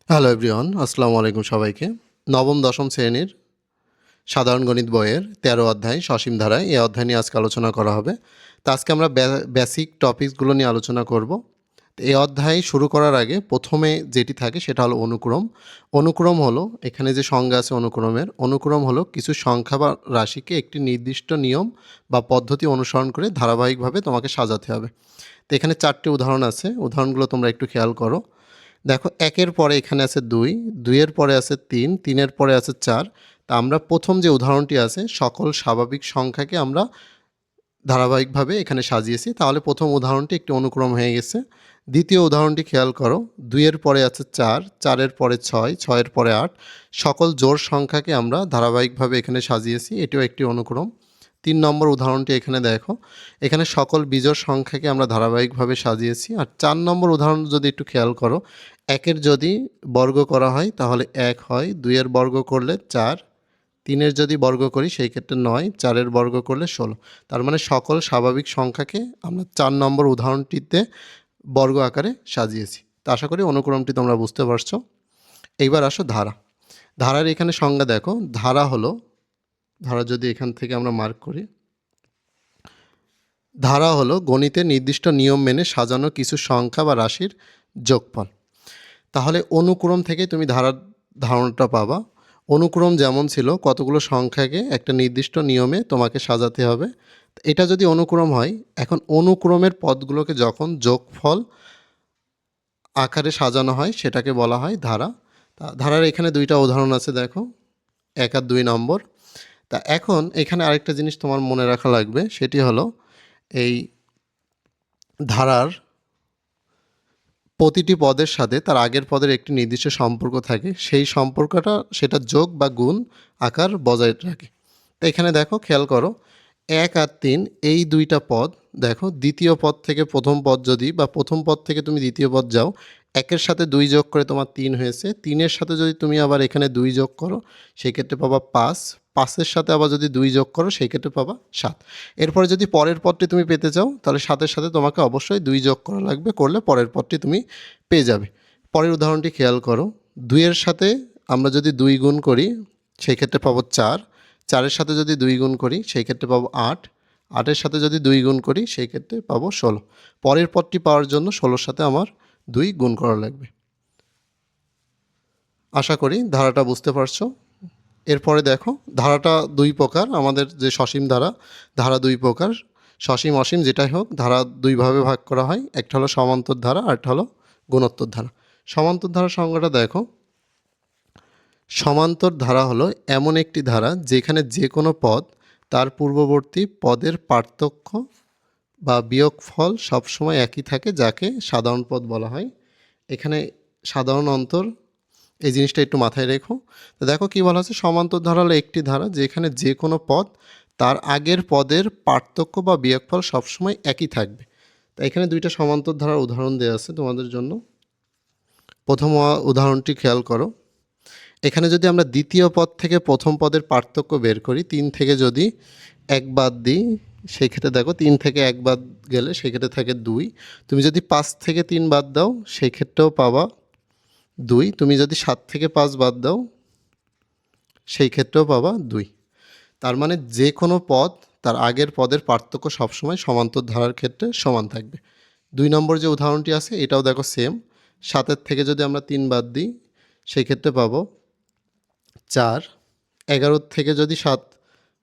Hello everyone, আসসালামু আলাইকুম সবাইকে। নবম দশম শ্রেণীর সাধারণ গণিত বইয়ের ১৩ অধ্যায় সসীম ধারায় এই অধ্যায় নিয়ে আজকে আলোচনা করা হবে। তো আজকে আমরা বেসিক টপিকসগুলো নিয়ে আলোচনা করব। তো এই অধ্যায় শুরু করার আগে প্রথমে যেটি থাকে সেটা হলো অনুক্রম। অনুক্রম হলো এখানে যে সংজ্ঞা আছে অনুক্রমের, অনুক্রম হলো কিছু সংখ্যা বা রাশিকে একটি নির্দিষ্ট নিয়ম বা পদ্ধতি অনুসরণ করে ধারাবাহিকভাবে তোমাকে সাজাতে হবে। তো এখানে ৪টি উদাহরণ আছে, উদাহরণগুলো তোমরা একটু খেয়াল করো। দেখো, ১-এর পরে এখানে আছে ২, ২-এর পরে আছে ৩, ৩-এর পরে আছে ৪। তা আমরা প্রথম যে উদাহরণটি আছে সকল স্বাভাবিক সংখ্যাকে আমরা ধারাবাহিকভাবে এখানে সাজিয়েছি, তাহলে প্রথম উদাহরণটি একটি অনুক্রম হয়ে গেছে। দ্বিতীয় উদাহরণটি খেয়াল করো, ২-এর পরে আছে ৪, ৪-এর পরে ৬, ৬-এর পরে ৮। সকল জোড় সংখ্যাকে আমরা ধারাবাহিকভাবে এখানে সাজিয়েছি, এটিও একটি অনুক্রম। ৩ নম্বর উদাহরণটি এখানে দেখো, এখানে সকল বিজোড় সংখ্যাকে আমরা ধারাবাহিকভাবে সাজিয়েছি। আর ৪ নম্বর উদাহরণ যদি একটু খেয়াল করো, ১-এর যদি বর্গ করা হয় তাহলে ১ হয়, ২-এর বর্গ করলে ৪, ৩-এর যদি বর্গ করি সেই ক্ষেত্রে ৯, ৪-এর বর্গ করলে ১৬। তার মানে সকল স্বাভাবিক সংখ্যাকে আমরা ৪ নম্বর উদাহরণটিতে বর্গ আকারে সাজিয়েছি। তো আশা করি অনুক্রমটি তোমরা বুঝতে পারছো। এইবার আসো ধারা। ধারার এখানে সংজ্ঞা দেখো, ধারা হলো, ধারা যদি এখান থেকে আমরা মার্ক করি, ধারা হলো গণিতের নির্দিষ্ট নিয়ম মেনে সাজানো কিছু সংখ্যা বা রাশির যোগফল। তাহলে অনুক্রম থেকে তুমি ধারার ধারণাটা পাবা। অনুক্রম যেমন ছিল, কতগুলো সংখ্যাকে একটা নির্দিষ্ট নিয়মে তোমাকে সাজাতে হবে। এটা যদি অনুক্রম হয়, এখন অনুক্রমের পদগুলোকে যখন যোগফল আকারে সাজানো হয় সেটাকে বলা হয় ধারা। তা ধারার এখানে ২টা উদাহরণ আছে দেখো, ১ আর ২ নম্বর। তা এখন এখানে আরেকটা জিনিস তোমার মনে রাখা লাগবে, সেটি হলো এই ধারার প্রতিটি পদের সাথে তার আগের পদের একটি নির্দিষ্ট সম্পর্ক থাকে, সেই সম্পর্কটা সেটা যোগ বা গুণ আকার বজায় রাখে। তো এখানে দেখো, খেয়াল করো, ১ আর ৩ এই দুইটা পদ, দেখো দ্বিতীয় পদ থেকে প্রথম পদ যদি, বা প্রথম পদ থেকে তুমি দ্বিতীয় পদ যাও, ১-এর সাথে ২ যোগ করে তোমার ৩ হয়েছে, ৩-এর সাথে যদি তুমি আবার এখানে ২ যোগ করো সেই ক্ষেত্রে পাবা ৫, ৫-এর সাথে আবার যদি ২ যোগ করো সেই ক্ষেত্রে পাবা ৭। এরপরে যদি পরের পদটি তুমি পেতে চাও তাহলে ৭-এর সাথে তোমাকে অবশ্যই ২ যোগ করা লাগবে, করলে পরের পদটি তুমি পেয়ে যাবে। পরের উদাহরণটি খেয়াল করো, ২-এর সাথে আমরা যদি ২ গুণ করি সেই ক্ষেত্রে পাবো ৪, ৪-এর সাথে যদি ২ গুণ করি সেই ক্ষেত্রে পাবো ৮, ৮-এর সাথে যদি ২ গুণ করি সেই ক্ষেত্রে পাবো ১৬। পরের পদটি পাওয়ার জন্য ১৬-র সাথে আমার ২ গুণ করা লাগবে। আশা করি ধারাটা বুঝতে পারছো। এরপরে দেখো, ধারাটা ২ প্রকার, আমাদের যে সসীম ধারা, ধারা ২ প্রকার, সসীম অসীম যেটাই হোক, ধারা ২ ভাবে ভাগ করা হয়। একটা হলো সমান্তর ধারা, আরেকটা হলো গুণোত্তর ধারা। সমান্তর ধারার সংজ্ঞাটা দেখো, সমান্তর ধারা হলো এমন একটি ধারা যেখানে যে কোনো পদ তার পূর্ববর্তী পদের পার্থক্য বা বিয়োগফল সবসময় একই থাকে, যাকে সাধারণ পদ বলা হয়। এখানে সাধারণ অন্তর, এই জিনিসটা একটু মাথায় রেখো। তো দেখো কী বলা আছে, সমান্তর ধারা হলো একটি ধারা যেখানে যে কোনো পদ তার আগের পদের পার্থক্য বা বিয়োগফল সবসময় একই থাকবে। তো এখানে ২টা সমান্তর ধারার উদাহরণ দেওয়া আছে তোমাদের জন্য। প্রথম উদাহরণটি খেয়াল করো, এখানে যদি আমরা দ্বিতীয় পদ থেকে প্রথম পদের পার্থক্য বের করি, ৩ থেকে যদি ১ বাদ দিই সেই ক্ষেত্রে দেখো ৩ থেকে ১ বাদ গেলে সেই ক্ষেত্রে থাকে ২। তুমি যদি ৫ থেকে ৩ বাদ দাও সেই ক্ষেত্রেও পাবা ২। তুমি যদি ৭ থেকে ৫ বাদ দাও সেই ক্ষেত্রেও পাবা ২। তার মানে যে কোনো পদ তার আগের পদের পার্থক্য সবসময় সমান্তর ধারার ক্ষেত্রে সমান থাকবে। ২ নম্বর যে উদাহরণটি আছে এটাও দেখো সেম। ৭-এর থেকে যদি আমরা ৩ বাদ দিই সেই ক্ষেত্রে পাবো ৪। ১১ থেকে যদি ৭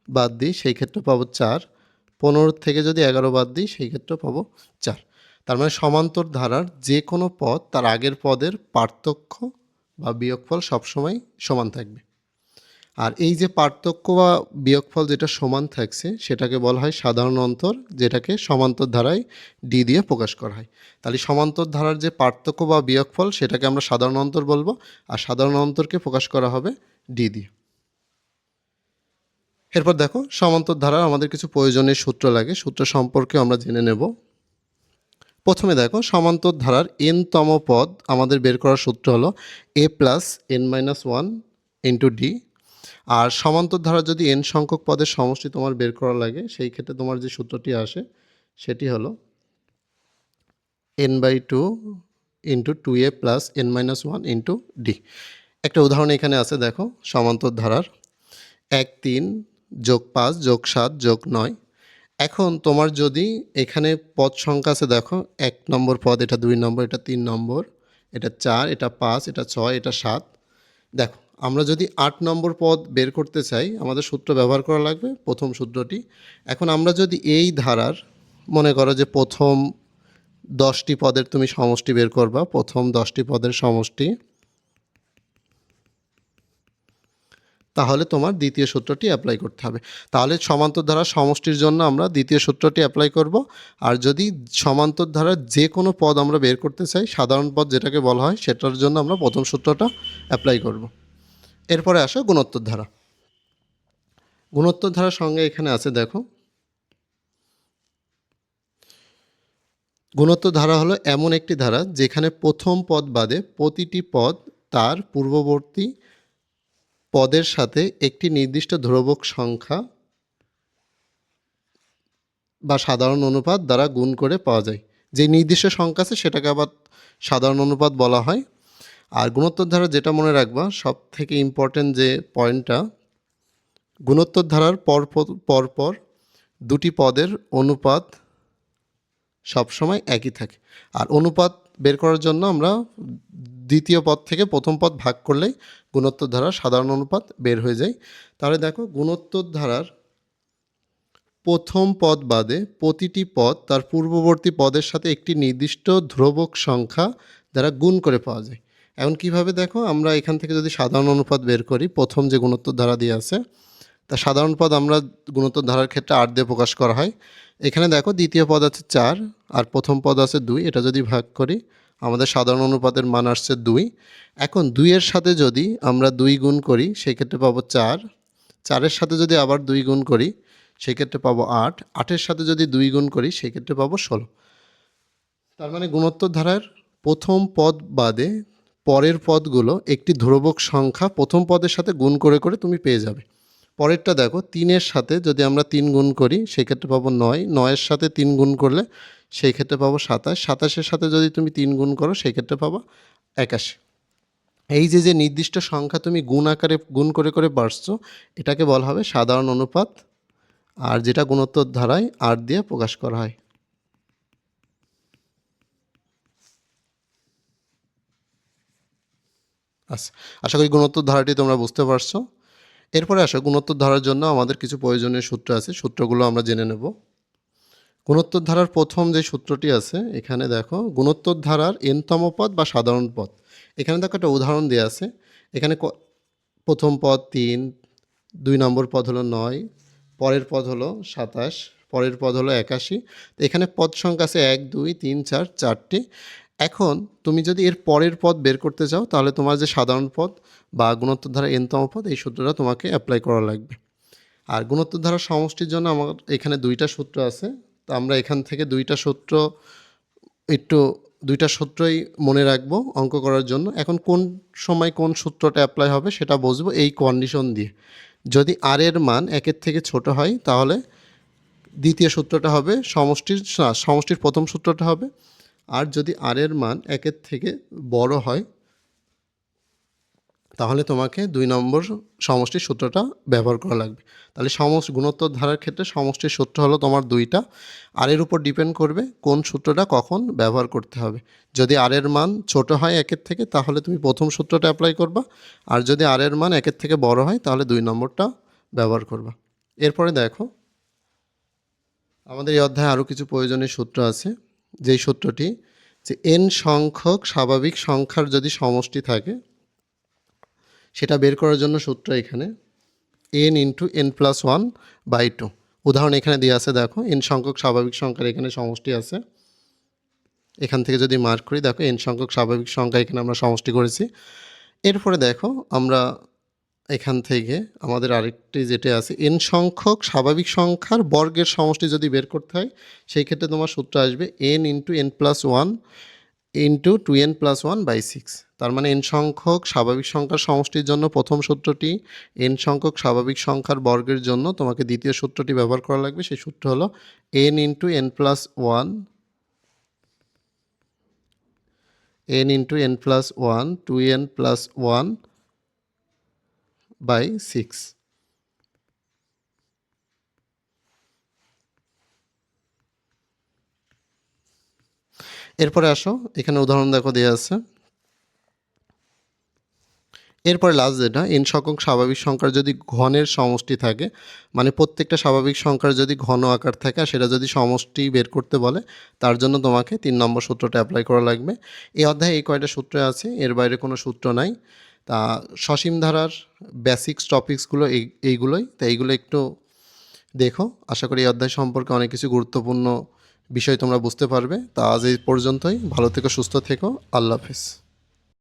বাদ দিই সেই ক্ষেত্রে পাবো ৪। ১৫ থেকে যদি ১১ বাদ দিই সেই ক্ষেত্রে পাবো ৪। তার মানে সমান্তর ধারার যে কোনো পদ তার আগের পদের পার্থক্য বা বিয়োগফল সবসময় সমান থাকবে। আর এই যে পার্থক্য বা বিয়োগফল যেটা সমান থাকছে সেটাকে বলা হয় সাধারণ অন্তর, যেটাকে সমান্তর ধারায় ডি দিয়ে প্রকাশ করা হয়। তাহলে সমান্তর ধারার যে পার্থক্য বা বিয়োগফল সেটাকে আমরা সাধারণ অন্তর বলবো, আর সাধারণ অন্তরকে প্রকাশ করা হবে ডি দিয়ে। এরপর দেখো, সমান্তর ধারার আমাদের কিছু প্রয়োজনীয় সূত্র লাগে, সূত্র সম্পর্কে আমরা জেনে নেব। প্রথমে দেখো, সমান্তর ধারার n-তম পদ আমাদের বের করার সূত্র হলো a plus n-1 into d. আর সমান্তর ধারা যদি n সংখ্যক পদের সমষ্টি তোমার বের করা লাগে সেই ক্ষেত্রে তোমার যে সূত্রটি আসে সেটি হলো n/2 into 2a plus n-1 into D. একটা উদাহরণ এখানে আছে দেখো, সমান্তর ধারার 1 3 যোগ 5 যোগ 7 যোগ 9। এখন তোমার যদি এখানে পদ সংখ্যা আছে দেখো, 1 নম্বর পদ, এটা 2 নম্বর, এটা 3 নম্বর, এটা 4, এটা 5, এটা 6, এটা 7। দেখো আমরা যদি 8 নম্বর পদ বের করতে চাই, আমাদের সূত্র ব্যবহার করা লাগবে, প্রথম সূত্রটি। এখন আমরা যদি এই ধারার, মনে করো যে প্রথম 10টি পদের তুমি সমষ্টি বের করবা, প্রথম 10টি পদের সমষ্টি, তাহলে তোমার দ্বিতীয় সূত্রটি অ্যাপ্লাই করতে হবে। তাহলে সমান্তর ধারার সমষ্টির জন্য আমরা দ্বিতীয় সূত্রটি অ্যাপ্লাই করব। আর যদি সমান্তর ধারার যে কোনো পদ আমরা বের করতে চাই, সাধারণ পদ যেটাকে বলা হয়, সেটার জন্য আমরা প্রথম সূত্রটা অ্যাপ্লাই করব। এরপরে আসো গুণোত্তর ধারা। গুণোত্তর ধারার সঙ্গে এখানে আছে দেখো, গুণোত্তর ধারা হলো এমন একটি ধারা যেখানে প্রথম পদ বাদে প্রতিটি পদ তার পূর্ববর্তী পদের সাথে একটি নির্দিষ্ট ধ্রুবক সংখ্যা বা সাধারণ অনুপাত দ্বারা গুণ করে পাওয়া যায়। যে নির্দিষ্ট সংখ্যা আছে সেটাকে আবার সাধারণ অনুপাত বলা হয়। আর গুণোত্তর ধারা যেটা মনে রাখবা, সব থেকে ইম্পর্টেন্ট যে পয়েন্টটা, গুণোত্তর ধারার পরপর দুটি পদের অনুপাত সবসময় একই থাকে। আর অনুপাত বের করার জন্য আমরা দ্বিতীয় পদ থেকে প্রথম পদ ভাগ করলেই গুণোত্তর ধারার সাধারণ অনুপাত বের হয়ে যায়। তাহলে দেখো, গুণোত্তর ধারার প্রথম পদ বাদে প্রতিটি পদ তার পূর্ববর্তী পদের সাথে একটি নির্দিষ্ট ধ্রুবক সংখ্যা দ্বারা গুণ করে পাওয়া যায়। এখন কিভাবে দেখো, আমরা এখান থেকে যদি সাধারণ অনুপাত বের করি, প্রথম যে গুণোত্তর ধারা দিয়ে আছে, তা সাধারণ পদ আমরা গুণোত্তর ধারার ক্ষেত্রে 8 দিয়ে প্রকাশ করা হয়। এখানে দেখো দ্বিতীয় পদ আছে 4 আর প্রথম পদ আছে 2, এটা যদি ভাগ করি আমাদের সাধারণ অনুপাতের মান আসছে 2। এখন 2-এর সাথে যদি আমরা 2 গুণ করি সেই ক্ষেত্রে পাবো 4, 4-এর সাথে যদি আবার 2 গুণ করি সেই ক্ষেত্রে পাবো 8, 8-এর সাথে যদি 2 গুণ করি সেই ক্ষেত্রে পাবো 16। তার মানে গুণোত্তর ধারার প্রথম পদ বাদে পরের পদগুলো একটি ধ্রুবক সংখ্যা প্রথম পদের সাথে গুণ করে করে তুমি পেয়ে যাবে। পরেরটা দেখো, 3-এর সাথে যদি আমরা 3 গুণ করি সেই ক্ষেত্রে পাবো 9, 9-এর সাথে 3 গুণ করলে সেই ক্ষেত্রে পাবো 27, 27-এর সাথে যদি তুমি 3 গুণ করো সেই ক্ষেত্রে পাবো 81। এই যে যে নির্দিষ্ট সংখ্যা তুমি গুণ আকারে গুণ করে করে পারছো, এটাকে বলা হবে সাধারণ অনুপাত, আর যেটা গুণোত্তর ধারায় 8 দিয়ে প্রকাশ করা হয়। আচ্ছা, আশা করি গুণোত্তর ধারাটি তোমরা বুঝতে পারছো। এরপরে আসো, গুণোত্তর ধারার জন্য আমাদের কিছু প্রয়োজনীয় সূত্র আছে, সূত্রগুলো আমরা জেনে নেব। গুণোত্তর ধারার প্রথম যে সূত্রটি আছে এখানে দেখো, গুণোত্তর ধারার এনতম পদ বা সাধারণ পদ। এখানে দেখো একটা উদাহরণ দেওয়া আছে। এখানে প্রথম পদ 3, 2 নম্বর পদ হলো 9, পরের পদ হলো 27, পরের পদ হলো 81। তো এখানে পদ সংখ্যা আছে 1 2 3 4, 4টি। এখন তুমি যদি এর পরের পদ বের করতে চাও তাহলে তোমার যে সাধারণ পদ বা গুণোত্তর ধারা এনতম পদ, এই সূত্রটা তোমাকে অ্যাপ্লাই করা লাগবে। আর গুণোত্তর ধারার সমষ্টির জন্য আমার এখানে 2টা সূত্র আছে। তো আমরা এখান থেকে 2টা সূত্র একটু 2টা সূত্রই মনে রাখবো অঙ্ক করার জন্য। এখন কোন সময় কোন সূত্রটা অ্যাপ্লাই হবে সেটা বুঝবো এই কন্ডিশন দিয়ে। যদি আর এর মান 1-এর থেকে ছোট হয় তাহলে দ্বিতীয় সূত্রটা হবে সমষ্টির প্রথম সূত্রটা হবে। আর যদি আর এর মান 1-এর থেকে বড় হয় তাহলে তোমাকে 2 নম্বর সমষ্টির সূত্রটা ব্যবহার করা লাগবে। তাহলে গুণোত্তর ধারার ক্ষেত্রে সমষ্টির সূত্র হলো তোমার 2টা। আর এর উপর ডিপেন্ড করবে কোন সূত্রটা কখন ব্যবহার করতে হবে। যদি আর এর মান ছোট হয় 1-এর থেকে তাহলে তুমি প্রথম সূত্রটা অ্যাপ্লাই করবা, আর যদি আর এর মান 1-এর থেকে বড় হয় তাহলে 2 নম্বরটা ব্যবহার করবা। এরপরে দেখো, আমাদের এই অধ্যায়ে আরও কিছু প্রয়োজনীয় সূত্র আছে। যেই সূত্রটি, যে n সংখ্যক স্বাভাবিক সংখ্যার যদি সমষ্টি থাকে সেটা বের করার জন্য সূত্র এখানে n ইন্টু n+1/2। উদাহরণ এখানে দিয়ে আছে দেখো, n সংখ্যক স্বাভাবিক সংখ্যার এখানে সমষ্টি আছে। এখান থেকে যদি মার্ক করি দেখো, n সংখ্যক স্বাভাবিক সংখ্যা এখানে আমরা সমষ্টি করেছি। এরপরে দেখো আমরা এখান থেকে আমাদের আরেকটি যেটা আছে, n সংখ্যক স্বাভাবিক সংখ্যার বর্গের সমষ্টি যদি বের করতে হয় সেই ক্ষেত্রে তোমার সূত্র আসবে n into n+1 into 2n+1/6। তার মানে n সংখ্যক স্বাভাবিক সংখ্যার সমষ্টির জন্য প্রথম সূত্রটি, n সংখ্যক স্বাভাবিক সংখ্যার বর্গের জন্য তোমাকে দ্বিতীয় সূত্রটি ব্যবহার করা লাগবে। সেই সূত্র হলো n into n+1 n into n plus one 2n plus one by 6। এরপরে আসো, এখানে উদাহরণ দেখো দেওয়া আছে। এরপরে লাস্ট যেটা, n সংখ্যক স্বাভাবিক সংখ্যার যদি ঘনের সমষ্টি থাকে, মানে প্রত্যেকটা স্বাভাবিক সংখ্যার যদি ঘন আকার থাকে আর সেটা যদি সমষ্টি বের করতে বলে, তার জন্য তোমাকে 3 নম্বর সূত্রটা অ্যাপ্লাই করা লাগবে। এই অধ্যায়ে এই কয়টা সূত্র আছে, এর বাইরে কোনো সূত্র নাই। তা সসীম ধারার বেসিক্স টপিকসগুলো এইগুলোই, তা এইগুলো একটু দেখো। আশা করি এই অধ্যায় সম্পর্কে অনেক কিছু গুরুত্বপূর্ণ বিষয় তোমরা বুঝতে পারবে। তা আজ এই পর্যন্তই। ভালো থেকো, সুস্থ থেকো, আল্লাহ হাফেজ।